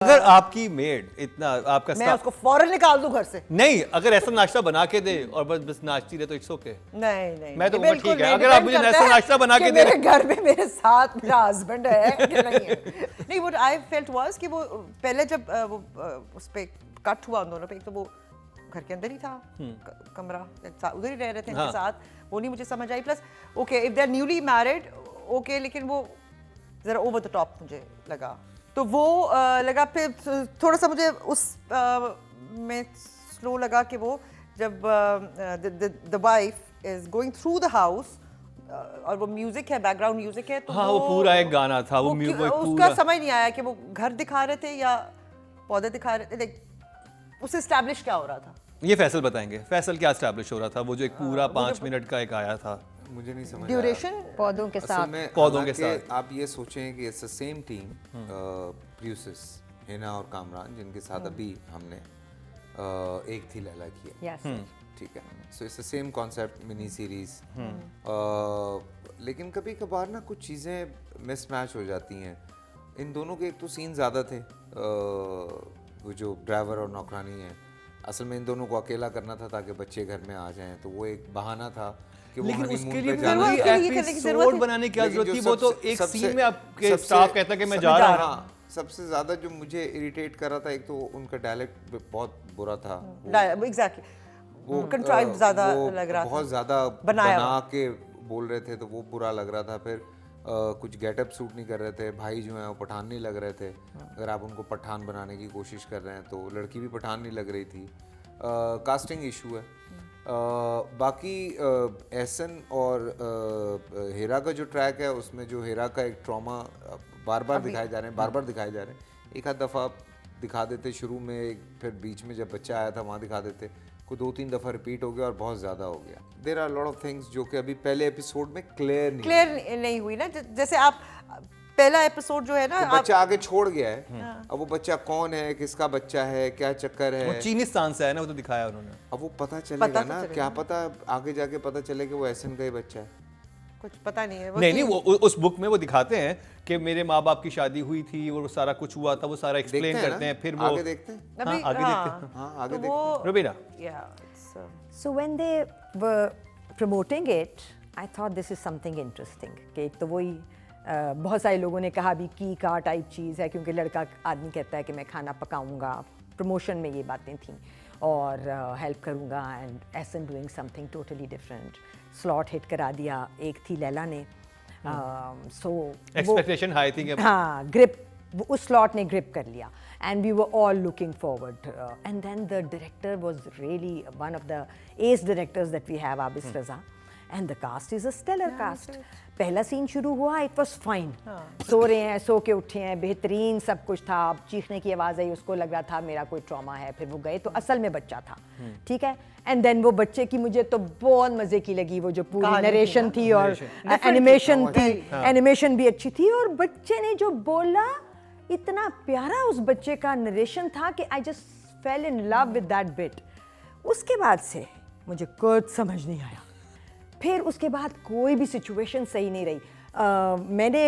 अगर आपकी मेड इतना आपका मैं उसको फौरन निकाल दूं घर से। नहीं, अगर ऐसा नाश्ता बना के दे और बस बस नाचती रहे तो इट्स ओके। नहीं मैं तो बिल्कुल ठीक है, नहीं, अगर आप मुझे depend ऐसा करता है नाश्ता बना कि के दे मेरे घर में मेरे साथ मेरा हस्बैंड है कि नहीं है। नहीं, व्हाट आई फेल्ट वाज कि वो पहले जब वो उस पे कट हुआ उन दोनों पे, एक तो वो घर के अंदर ही था कमरा, उधर ही रह रहे थे इनके साथ, वो नहीं मुझे समझ आई। Plus okay if they are newly married okay, लेकिन वो जरा ओवर द टॉप मुझे लगा, तो वो लगा। फिर थोड़ा सा मुझे उस में स्लो लगा कि वो जब the wife is going through the house और वो म्यूजिक है, बैकग्राउंड म्यूजिक है, तो हाँ वो पूरा एक गाना था, वो उसका समझ नहीं आया कि वो घर दिखा रहे थे या पौधे दिखा रहे थे, उसे एस्टैब्लिश क्या हो रहा था। ये फैसल बताएंगे, फैसल क्या एस्टैब्लिश हो रहा था, वो जो एक पूरा 5 मिनट का एक आया था, मुझे नहीं समझ ड्यूरेशन पौधों के साथ, पौधों के साथ। आप ये सोचें कि it's the same team producers Hina और कामरान, जिनके साथ अभी हमने एक थी लैला किया, ठीक है। So it's the same concept, mini series. लेकिन कभी कभार ना कुछ चीज़ें मिसमैच हो जाती हैं। इन दोनों के एक तो सीन ज़्यादा थे, वो जो ड्राइवर और नौकरानी है, असल में इन दोनों को अकेला करना था ताकि बच्चे घर में आ जाएं, तो वो एक बहाना था कि वो लेकिन हनीमून उसके लिए पे जाना भी था। एपिसोड बनाने की क्या लेकिन जरूरत थी, जो वो तो सबसे- एक सबसे- सीन में आपके सबसे- स्टाफ कहता कि मैं जा रहा हूँ। हाँ, सबसे ज्यादा जो मुझे इरिटेट कर रहा था, एक तो उनका डायलेक्ट बहुत बुरा था, एग्जैक्टली वो कंट्राइव ज्यादा लग रहा था, बहुत ज्यादा बना के बोल रहे थे, तो वो बुरा लग रहा था। फिर कुछ गेटअप सूट नहीं कर रहे थे, भाई जो है वो पठान नहीं लग रहे थे। अगर आप उनको पठान बनाने की कोशिश कर रहे हैं तो लड़की भी पठान नहीं लग रही थी। कास्टिंग इशू है। बाकी एहसन और हेरा का जो ट्रैक है, उसमें जो हेरा का एक ट्रॉमा बार बार दिखाए जा रहे हैं, एक आध दफ़ा दिखा देते शुरू में, फिर बीच में जब बच्चा आया था वहाँ दिखा देते, को 2-3 दफ़ा रिपीट हो गया और बहुत ज़्यादा हो गया। There are lot of things जो कि अभी पहले एपिसोड में क्लियर नहीं हुई ना। जैसे आप पहला एपिसोड जो है ना, तो बच्चा आगे छोड़ गया है, अब वो बच्चा कौन है, किसका बच्चा है, क्या चक्कर है, वो चीनिस्तान से है ना, वो तो दिखाया उन्होंने। अब वो पता चलेगा ना, क्या पता आगे जाके पता चले कि वो एहसन का ही बच्चा है। कुछ पता नहीं है। नहीं वो उस बुक में वो दिखाते हैं कि मेरे माँ बाप की शादी हुई थी, वो सारा कुछ हुआ था, वो सारा एक्सप्लेन करते हैं, फिर वो आगे देखते हैं। हाँ, आगे देखते हैं। हाँ, आगे देखते हैं। Rubina, So when they were promoting it, I thought this is something interesting. कि एक तो वही बहुत सारे लोगों ने कहा भी की का टाइप चीज़ है, क्योंकि लड़का आदमी कहता है कि मैं खाना पकाऊंगा, प्रमोशन में ये बातें थी, और हेल्प करूंगा, and Ehsan doing something totally different. Slot hit करा दिया, एक थी लैला ने, सो एक्सपेक्टेशन हाई थी कि हाँ ग्रिप, उस स्लॉट ने ग्रिप कर लिया, and we were all looking forward, and then the director was really one of the ace directors that we have, Abis Raza, and the cast is a stellar cast. पहला scene शुरू हुआ, it was fine, सो रहे हैं, सो के उठे हैं, बेहतरीन सब कुछ था, अब चीखने की आवाज़ आई, उसको लग रहा था मेरा कोई ट्रॉमा है, फिर वो गए तो असल में बच्चा था, ठीक है। एंड देन वो बच्चे की मुझे तो बहुत मज़े की लगी, वो जो पूरी नरेशन थी और एनिमेशन थी, एनिमेशन भी अच्छी थी, और बच्चे ने जो बोला, इतना प्यारा उस बच्चे का नरेशन था कि I just fail in love with that bit. उसके बाद से मुझे कुछ समझ नहीं आया, फिर उसके बाद कोई भी सिचुएशन सही नहीं रही। मैंने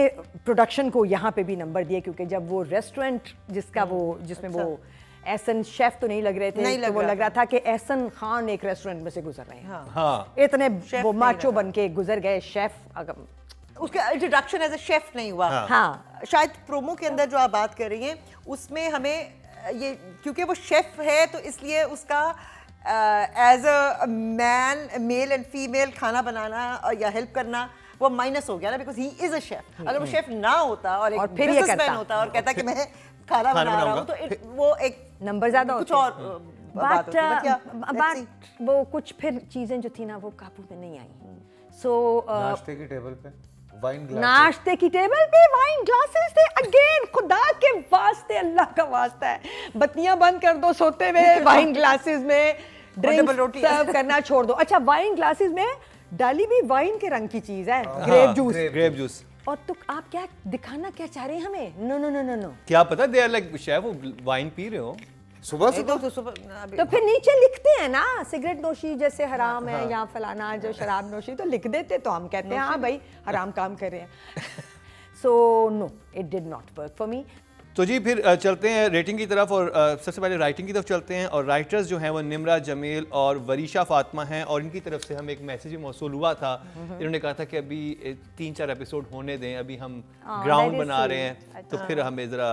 प्रोडक्शन को यहाँ पे भी नंबर दिया, क्योंकि जब वो रेस्टोरेंट जिसमें वो एहसन शेफ तो नहीं लग रहे थे, तो वो लग रहा था कि एहसन खान एक रेस्टोरेंट में से गुजर रहे हैं। हाँ। इतने वो माचो बन के गुजर गए शेफ, उसका इंट्रोडक्शन एज अ शेफ नहीं हुआ। हाँ, शायद प्रोमो के अंदर जो आप बात कर रही हैं उसमें हमें ये, क्योंकि वो शेफ है तो इसलिए उसका as a man, male and female खाना बनाना या हेल्प करना वो माइनस हो गया ना, because he is a chef. अगर वो शेफ ना होता और एक बिजनेसमैन होता और कहता कि मैं खाना बना रहा हूँ, तो वो एक नंबर ज्यादा कुछ और बात होती है। बट वो कुछ फिर चीजें जो थी ना, वो काबू में नहीं आई। सो नाश्ते की टेबल पे वाइन ग्लास, नाश्ते की टेबल पे वाइन ग्लासेस थे अगेन, खुदा के वास्ते, अल्लाह का वास्ता है, बत्तियां बंद कर दो सोते हुए, वाइन ग्लासेस में ड्रिंक सर्व करना छोड़ दो। अच्छा, वाइन ग्लासेस में डाली भी वाइन के रंग की चीज है, ग्रेप जूस। और तो आप क्या दिखाना क्या चाह रहे हैं हमें? No no no no no, क्या पता दे आर लाइक शेफ, वो वाइन पी रहे हो सुबह तो फिर नीचे लिखते हैं ना, सिगरेट नोशी जैसे हराम है, या फलाना जो शराब नोशी, तो लिख देते, तो हम कहते हैं हाँ भाई हराम काम कर रहे हैं। So no, it did not work for me. तो जी फिर चलते हैं रेटिंग की तरफ और सबसे पहले राइटिंग की तरफ चलते हैं और राइटर्स जो हैं वो निम्रा जमील और वरीशा फातिमा हैं और इनकी तरफ से हमें एक मैसेज भी मौसूल हुआ था। इन्होंने कहा था कि अभी 3-4 एपिसोड होने दें, अभी हम ग्राउंड बना रहे हैं तो फिर हमें ज़रा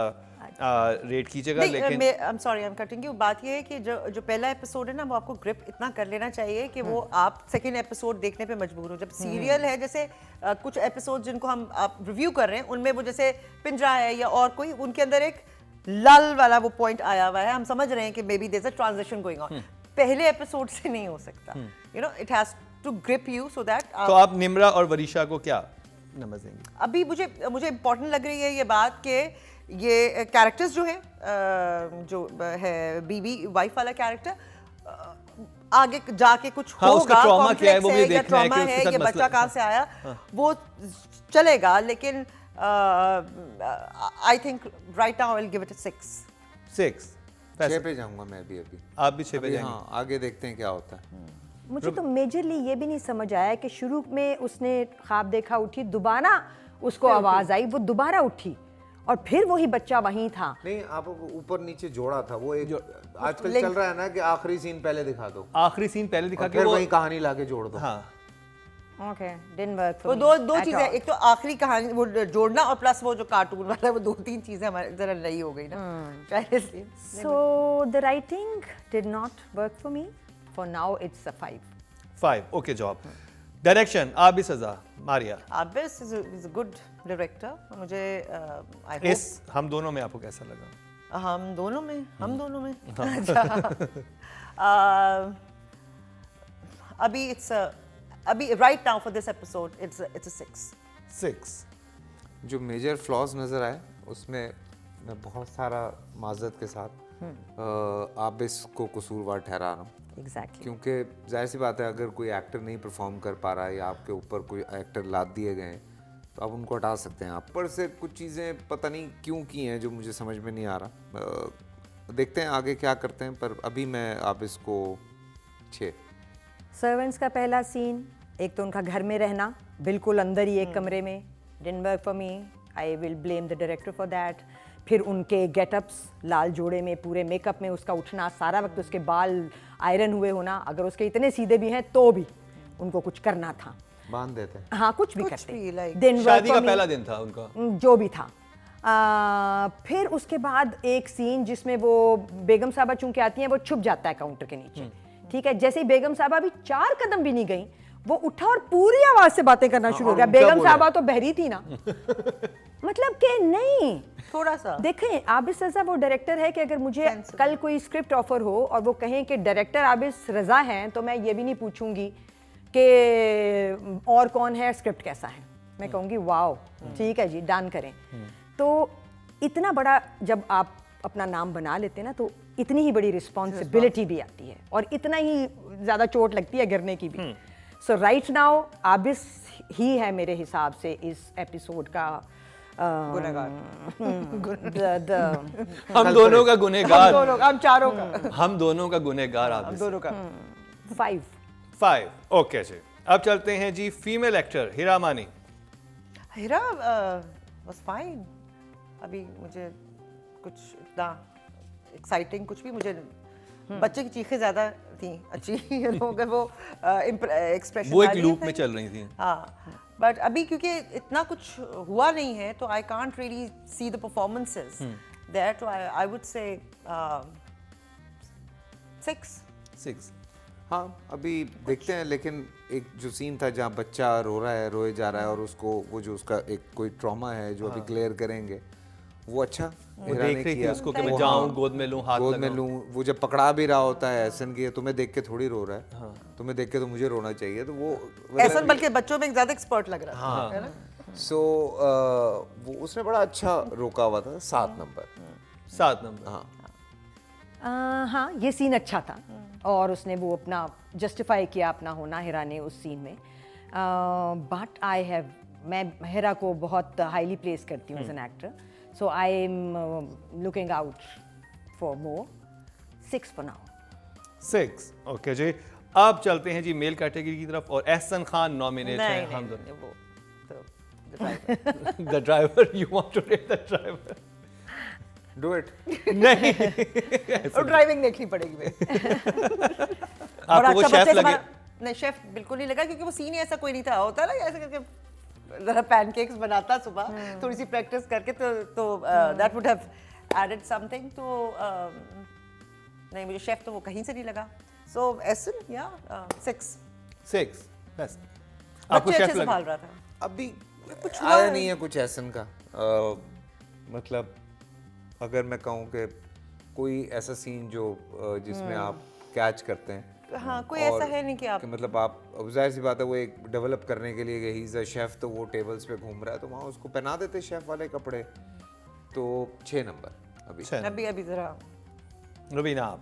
रेट कीजिएगा। लेकिन I am sorry, I am cutting you. बात ये है कि जो पहला एपिसोड है ना वो आपको ग्रिप इतना कर लेना चाहिए कि वो आप सेकंड एपिसोड देखने पे मजबूर हो। जब सीरियल है जैसे कुछ एपिसोड जिनको हम आप रिव्यू कर रहे हैं उनमें वो जैसे पिंजरा है या और कोई, उनके अंदर एक लल वाला वो पॉइंट आया हुआ है, हम समझ रहे हैं कि maybe there is a transition going on. पहले एपिसोड से नहीं हो सकता, you know, it has to grip you so that. तो आप निम्रा और वरीशा को क्या नंबर देंगे? अभी मुझे इम्पोर्टेंट लग रही है ये बात कि ये कैरेक्टर्स जो है जो है बीवी वाइफ वाला कैरेक्टर आगे जाके कुछ हाँ, होगा, उसका ट्रॉमा क्या है वो भी या देखना है ट्रॉमा कि उसके है, साथ ये मसला- बच्चा कहाँ से आया वो चलेगा, लेकिन I think right now I will give it 6। 6 6 पे जाऊंगा मैं भी अभी। आप भी 6 पे अभी जाएंगे? हाँ, आगे देखते हैं क्या होता है। मुझे तो मेजरली ये भी नहीं समझ आया कि शुरू में उसने ख्वाब देखा, उठी, दोबारा उसको आवाज आई, वो दोबारा उठी और फिर वही बच्चा वहीं था। नहीं, आप ऊपर नीचे जोड़ा था वो एक आजकल चल रहा है ना कि आखिरी सीन पहले दिखा दो, आखिरी सीन पहले दिखा और के फिर वो वही कहानी लाके जोड़ दो। हाँ ओके, डिडंट वर्क वो दो चीजें, एक तो आखिरी कहानी वो जोड़ना और प्लस वो जो कार्टून वाला है, वो 2-3 चीजें हमारे जरा नई हो गई ना पहले से। So the writing did not work for me. For now, it's a 5. 5 okay job. Direction आप भी सजा Maria. Abbas is a good director। मुझे I hope इस हम दोनों में आपको कैसा लगा? हम दोनों में अच्छा अभी right now for this episode it's a 6। 6 जो मेजर फ्लॉज नजर आए उसमें मैं बहुत सारा माजरत के साथ आबिस को कसूरवार ठहरा रहा हूँ, Exactly. क्योंकि जाहिर सी बात है अगर कोई एक्टर नहीं परफॉर्म कर पा रहा है या आपके ऊपर कोई एक्टर लाद दिए गए हैं तो आप उनको हटा सकते हैं। आप पर से कुछ चीज़ें पता नहीं क्यों की हैं जो मुझे समझ में नहीं आ रहा। देखते हैं आगे क्या करते हैं, पर अभी मैं आप इसको 6। सर्वेंट्स का पहला सीन, एक तो उनका घर में रहना बिल्कुल अंदर ही एक कमरे में, didn't work for me, I will blame the director for that. फिर उनके गेटअप्स, लाल जोड़े में, पूरे मेकअप में उसका उठना, सारा वक्त उसके बाल आयरन हुए होना, अगर उसके इतने सीधे भी हैं तो भी उनको कुछ करना था, बांध देते हैं। हाँ कुछ भी कुछ करते, भी, like- Didn't work शादी for का me. पहला दिन था उनका। जो भी था। फिर उसके बाद एक सीन जिसमें वो बेगम साहबा चूंकि आती हैं, वो छुप जाता है काउंटर के नीचे, ठीक है। जैसे ही बेगम साहबा अभी 4 कदम भी नहीं गई, वो उठा और पूरी आवाज से बातें करना शुरू हो गया। बेगम साहबा तो बहरी थी ना मतलब कि नहीं, थोड़ा सा देखें आबिस रजा वो डायरेक्टर है कि अगर मुझे कल कोई स्क्रिप्ट ऑफर हो और वो कहें कि डायरेक्टर आबिस रजा हैं, तो मैं ये भी नहीं पूछूंगी कि और कौन है, स्क्रिप्ट कैसा है, मैं कहूँगी वाओ ठीक है जी, डन करें। तो इतना बड़ा जब आप अपना नाम बना लेते हैं ना, तो इतनी ही बड़ी रिस्पॉन्सिबिलिटी भी आती है और इतना ही ज़्यादा चोट लगती है गिरने की भी। सो राइट नाउ आबिस ही है मेरे हिसाब से इस एपिसोड का गुनहगार। हम दोनों का गुनहगार, हम चारों का, हम दोनों का गुनहगार आप हम दोनों का। 5। 5 ओके जी। अब चलते हैं जी फीमेल एक्टर हिरा मानी। हिरा वाज फाइन। अभी मुझे कुछ इतना एक्साइटिंग कुछ भी मुझे, बच्चे की चीखें ज्यादा थी अच्छी लोग वो एक्सप्रेशन वो एक लूप में चल रही थी। हाँ, बट अभी क्योंकि इतना कुछ हुआ नहीं है तो I can't really see the performances there, तो आई वुड से 6। हाँ अभी देखते हैं, लेकिन एक जो सीन था जहाँ बच्चा रो रहा है, रोए जा रहा है और उसको वो जो उसका एक कोई ट्रॉमा है जो अभी क्लियर करेंगे, वो अच्छा वो देख रही थी उसको कि मैं जाऊं गोद में लूं, हाथ गोद में लगाऊं। लूं। वो जब पकड़ा भी रहा होता है एहसन की, तुम्हें देख के थोड़ी रो रहा है, तुम्हें देख के तो मुझे रोना चाहिए, तो वो ऐसा बल्कि बच्चों में ज्यादा एक्सपर्ट लग रहा था, है ना? सो वो उसने बड़ा अच्छा रोका हुआ था। 7 नंबर। 7 नंबर। हाँ हाँ ये सीन अच्छा था और उसने वो अपना जस्टिफाई किया अपना होना हिरा ने उस सीन में। बट आई हैव, मैं हिरा को बहुत हाईली प्लेस करती हूँ as an actor, so I am looking out for more. 6 for now. 6 okay जी। अब चलते हैं जी मेल कैटेगरी की तरफ और एहसन खान नॉमिनेट है। नहीं, हम नहीं, दोनों वो तो the driver, you want to rate the driver. Do it. नहीं और ड्राइविंग देखनी पड़ेगी भाई। आपको वो शेफ लगे? नहीं, शेफ बिल्कुल नहीं लगा, क्योंकि वो सीन ही ऐसा कोई नहीं था। होता है ना ऐसे करके जरा पैनकेक्स बनाता सुबह, थोड़ी सी प्रैक्टिस करके, तो that would have added something. तो नहीं, मुझे शेफ तो वो कहीं से नहीं लगा। सो एसन या 6 बस आपको बच्चे शेफ अच्छे लगा? संभाल रहा था। अभी कुछ आया हुआ नहीं है कुछ ऐसन का। मतलब अगर मैं कहूँ कि कोई ऐसा सीन जो जिसमें आप कैच करते हैं। हाँ, कोई और ऐसा है नहीं कि आप मतलब आप, अब जाहिर सी बात है वो एक डेवलप करने के लिए ही इज अ शेफ, तो वो टेबल्स पे घूम रहा है तो वहाँ उसको पहना देते शेफ वाले कपड़े। तो 6 नंबर अभी। अभी जरा रुबीना आप?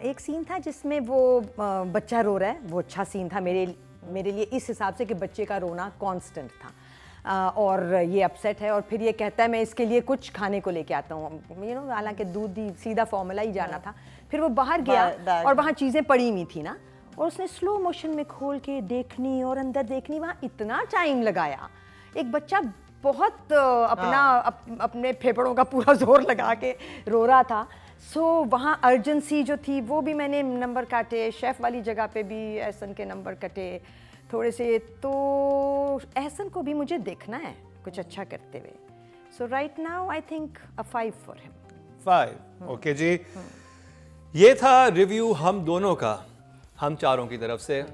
एक सीन था जिसमें वो बच्चा रो रहा है, वो अच्छा सीन था मेरे लिए इस हिसाब से कि बच्चे का रोना कांस्टेंट था। और ये अपसेट है और फिर ये कहता है मैं इसके लिए कुछ खाने को लेके आता हूँ, हालांकि दूध ही सीधा फॉर्मूला ही जाना था। फिर वो बाहर गया और वहाँ चीज़ें पड़ी हुई थी ना, और उसने स्लो मोशन में खोल के देखनी और अंदर देखनी, वहाँ इतना टाइम लगाया। एक बच्चा बहुत अपने फेफड़ों का पूरा जोर लगा के रो रहा था। सो वहाँ अर्जेंसी जो थी वो भी मैंने नंबर काटे, शेफ़ वाली जगह पे भी एहसन के नंबर कटे थोड़े से। तो एहसन को भी मुझे देखना है कुछ अच्छा करते हुए। So right now I think a 5 for him. 5 okay जी। ये था रिव्यू हम दोनों का, हम चारों की तरफ से।